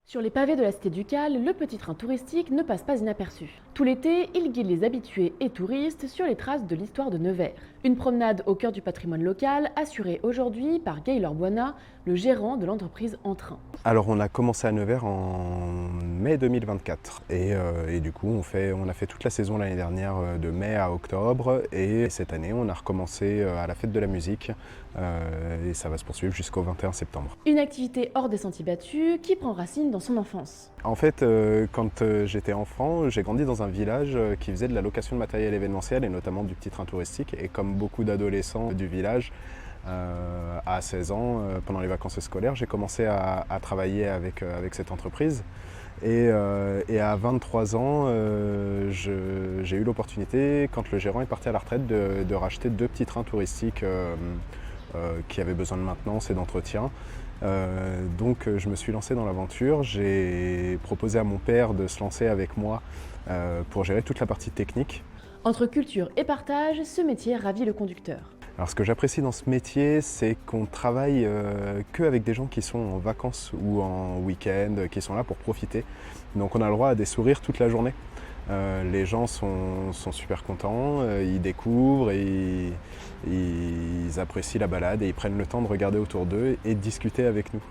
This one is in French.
Sur les pavés de la Cité Ducale, le petit train touristique ne passe pas inaperçu. Tout l'été, il guide les habitués et touristes sur les traces de l'histoire de Nevers. Une promenade au cœur du patrimoine local, assurée aujourd'hui par Gaylor Buona, le gérant de l'entreprise En Train. Alors on a commencé à Nevers en mai 2024 et du coup on a fait toute la saison l'année dernière de mai à octobre et cette année on a recommencé à la fête de la musique et ça va se poursuivre jusqu'au 21 septembre. Une activité hors des sentiers battus qui prend racine dans son enfance. En fait, quand j'étais enfant, j'ai grandi dans un village qui faisait de la location de matériel événementiel et notamment du petit train touristique. Et comme beaucoup d'adolescents du village, à 16 ans, pendant les vacances scolaires, j'ai commencé à travailler avec cette entreprise. Et à 23 ans, j'ai eu l'opportunité, quand le gérant est parti à la retraite, de racheter 2 petits trains touristiques qui avaient besoin de maintenance et d'entretien. Donc je me suis lancé dans l'aventure, j'ai proposé à mon père de se lancer avec moi pour gérer toute la partie technique. Entre culture et partage, ce métier ravit le conducteur. Alors ce que j'apprécie dans ce métier, c'est qu'on travaille qu'avec des gens qui sont en vacances ou en week-end, qui sont là pour profiter. Donc on a le droit à des sourires toute la journée. Les gens sont super contents, ils découvrent, ils apprécient la balade et ils prennent le temps de regarder autour d'eux et de discuter avec nous.